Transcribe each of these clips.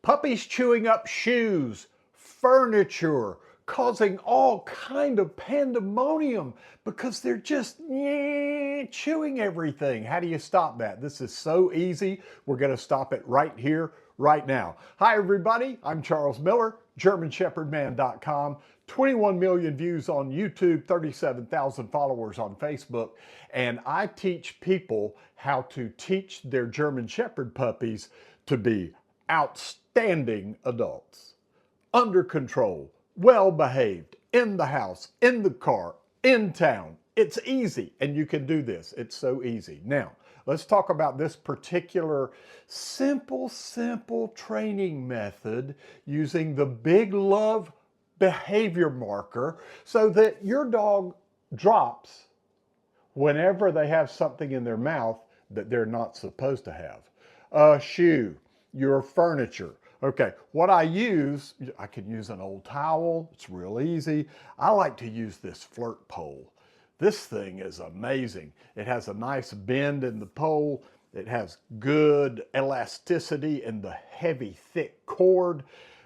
Puppies chewing up shoes, furniture, causing all kind of pandemonium because they're just chewing everything. How do you stop that? This is so easy. We're going to stop it right here, right now. Hi, everybody. I'm Charles Miller, GermanShepherdMan.com. 21 million views on YouTube, 37,000 followers on Facebook. And I teach people how to teach their German Shepherd puppies to be outstanding adults, under control, well-behaved, in the house, in the car, in town. It's easy, and you can do this. It's so easy. Now, let's talk about this particular simple training method using the Big Love behavior marker so that your dog drops whenever they have something in their mouth that they're not supposed to have. A shoe, your furniture. Okay, what I can use an old towel. It's real easy. I like to use this flirt pole. This thing is amazing. It has a nice bend in the pole. It has good elasticity in the heavy, thick cord.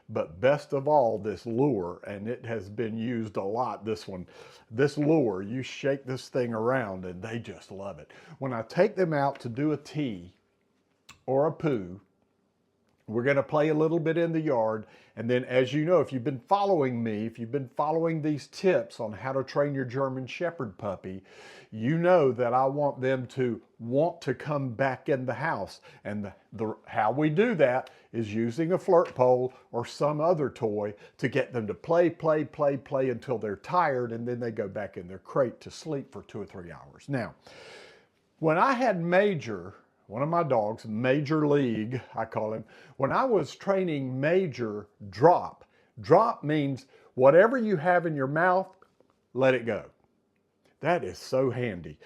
But best of all, this lure, and it has been used a lot, this lure, you shake this thing around and they just love it. When I take them out to do a tea or a poo, we're going to play a little bit in the yard. And then, as you know, if you've been following me, if you've been following these tips on how to train your German Shepherd puppy, you know that I want them to want to come back in the house. And how we do that is using a flirt pole or some other toy to get them to play until they're tired, and then they go back in their crate to sleep for 2 or 3 hours. Now, when I had Major, one of my dogs, Major League, I call him, when I was training Major, drop. Drop means whatever you have in your mouth, let it go. That is so handy.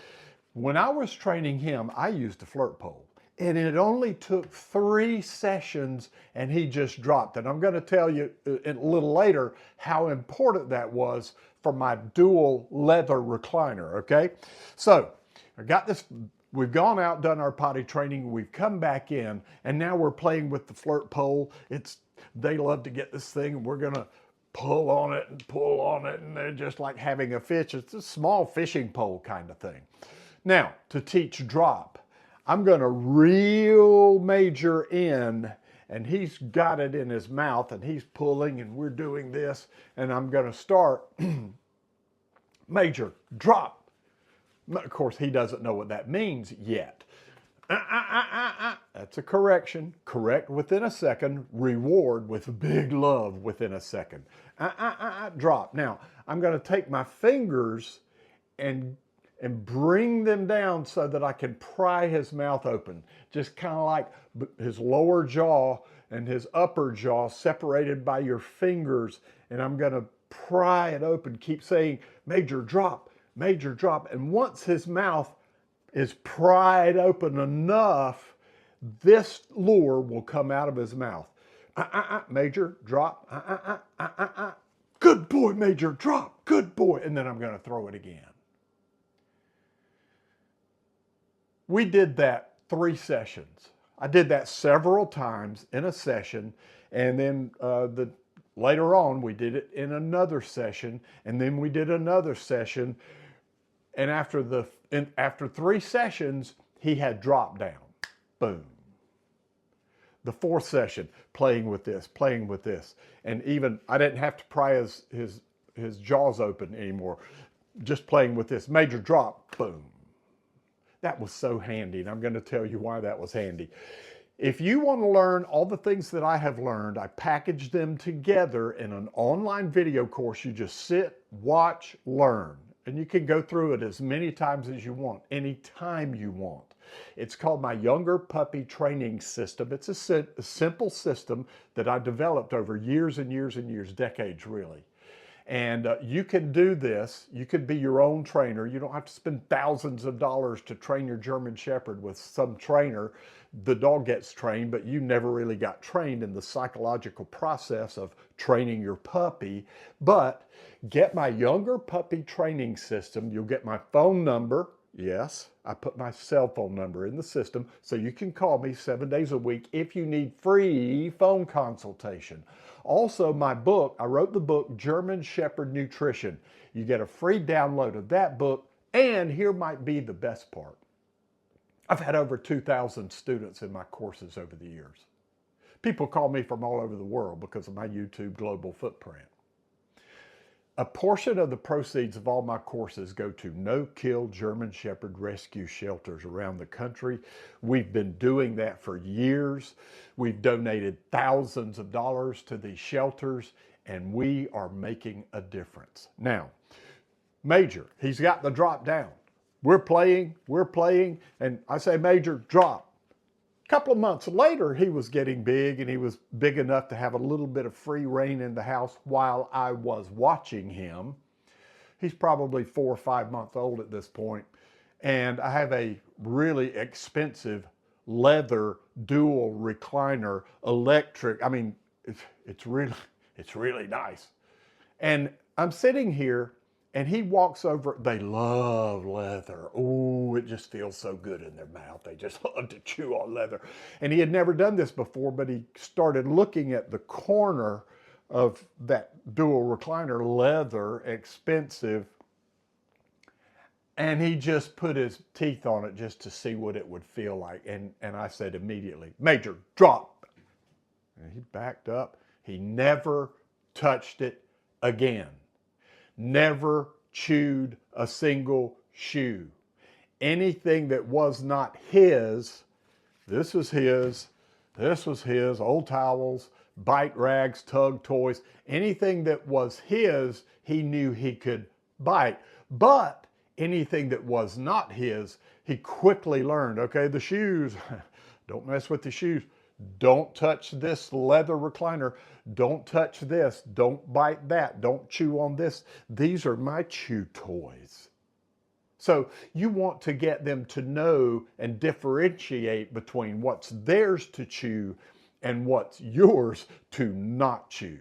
When I was training him, I used a flirt pole. And it only took 3 sessions and he just dropped. And I'm going to tell you a little later how important that was for my dual leather recliner, okay? So I got this. We've gone out, done our potty training, we've come back in, and now we're playing with the flirt pole. They love to get this thing, and we're gonna pull on it, and they're just like having a fish. It's a small fishing pole kind of thing. Now, to teach drop, I'm gonna reel Major in, and he's got it in his mouth, and he's pulling, and we're doing this, and I'm gonna start, Major, drop. Of course, he doesn't know what that means yet. That's a correction. Correct within a second. Reward with big love within a second. Drop. Now, I'm going to take my fingers and bring them down so that I can pry his mouth open. Just kind of like his lower jaw and his upper jaw separated by your fingers. And I'm going to pry it open. Keep saying, Major, drop. Major, drop. And once his mouth is pried open enough, this lure will come out of his mouth. Major, drop. Good boy, Major, drop. Good boy. And then I'm going to throw it again. We did that 3 sessions. I did that several times in a session, and then later on we did it in another session, and then we did another session. And after 3 sessions, he had dropped down. Boom. The 4th session, playing with this. And even, I didn't have to pry his jaws open anymore. Just playing with this. Major, drop. Boom. That was so handy, and I'm going to tell you why that was handy. If you want to learn all the things that I have learned, I packaged them together in an online video course. You just sit, watch, learn. And you can go through it as many times as you want, anytime you want. It's called my Younger Puppy Training System. It's a simple system that I developed over years and years and years, decades really. And you can do this. You could be your own trainer. You don't have to spend thousands of dollars to train your German Shepherd with some trainer. The dog gets trained, but you never really got trained in the psychological process of training your puppy. But get my Younger Puppy Training System. You'll get my phone number. Yes, I put my cell phone number in the system so you can call me 7 days a week if you need free phone consultation. Also, my book, I wrote the book, German Shepherd Nutrition. You get a free download of that book, and here might be the best part. I've had over 2,000 students in my courses over the years. People call me from all over the world because of my YouTube global footprint. A portion of the proceeds of all my courses go to no-kill German Shepherd rescue shelters around the country. We've been doing that for years. We've donated thousands of dollars to these shelters, and we are making a difference. Now, Major, he's got the drop down. We're playing, and I say, Major, drop. A couple of months later, he was getting big, and he was big enough to have a little bit of free reign in the house while I was watching him. He's probably 4 or 5 months old at this point, and I have a really expensive leather dual recliner electric. I mean, it's really nice. And I'm sitting here, and he walks over. They love leather. Oh, it just feels so good in their mouth. They just love to chew on leather. And he had never done this before, but he started looking at the corner of that dual recliner, leather, expensive. And he just put his teeth on it just to see what it would feel like. And I said immediately, Major, drop. And he backed up. He never touched it again. Never chewed a single shoe. Anything that was not his, this was his, old towels, bite rags, tug toys, anything that was his, he knew he could bite. But anything that was not his, he quickly learned, okay, the shoes, don't mess with the shoes. Don't touch this leather recliner. Don't touch this. Don't bite that. Don't chew on this. These are my chew toys. So you want to get them to know and differentiate between what's theirs to chew and what's yours to not chew.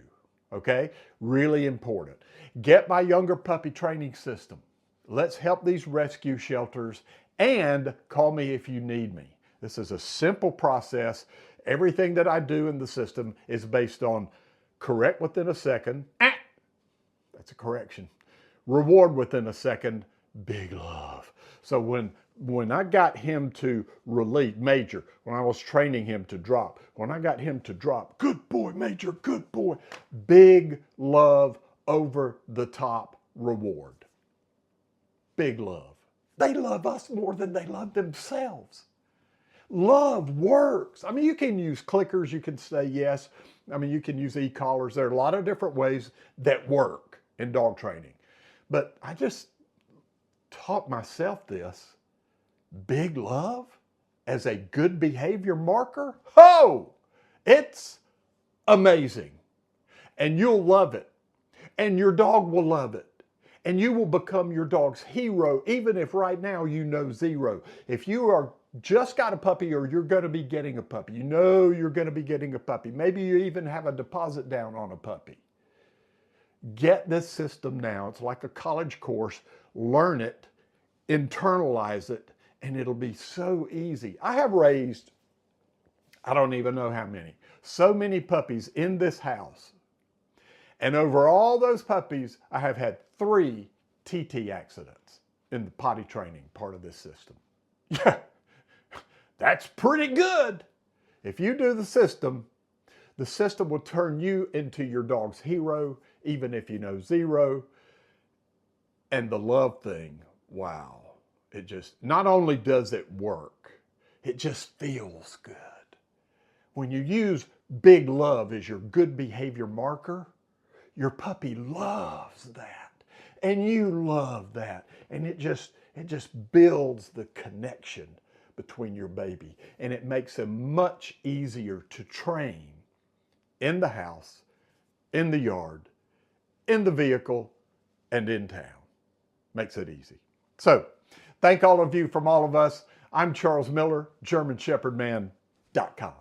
Okay? Really important. Get my younger puppy training system. Let's help these rescue shelters, and call me if you need me. This is a simple process. Everything that I do in the system is based on correct within a second. That's a correction. Reward within a second. Big love. So when I got him to release, Major, when I was training him to drop, when I got him to drop, good boy, Major, good boy. Big love, over the top reward. Big love. They love us more than they love themselves. Love works. I mean, you can use clickers. You can say yes. I mean, you can use e-collars. There are a lot of different ways that work in dog training. But I just taught myself this. Big love as a good behavior marker. Oh, it's amazing. And you'll love it. And your dog will love it. And you will become your dog's hero, even if right now you know zero. If you are just got a puppy, or you're going to be getting a puppy, you know you're going to be getting a puppy. Maybe you even have a deposit down on a puppy. Get this system now. It's like a college course. Learn it, internalize it, and it'll be so easy. I have raised, I don't even know how many, so many puppies in this house. And over all those puppies, I have had 3 TT accidents in the potty training part of this system. Yeah. That's pretty good. If you do the system will turn you into your dog's hero, even if you know zero. And the love thing, wow. It just, not only does it work, it just feels good. When you use big love as your good behavior marker, your puppy loves that. And you love that. And it just builds the connection between your baby, and it makes them much easier to train in the house, in the yard, in the vehicle, and in town. Makes it easy. So, thank all of you from all of us. I'm Charles Miller, GermanShepherdMan.com.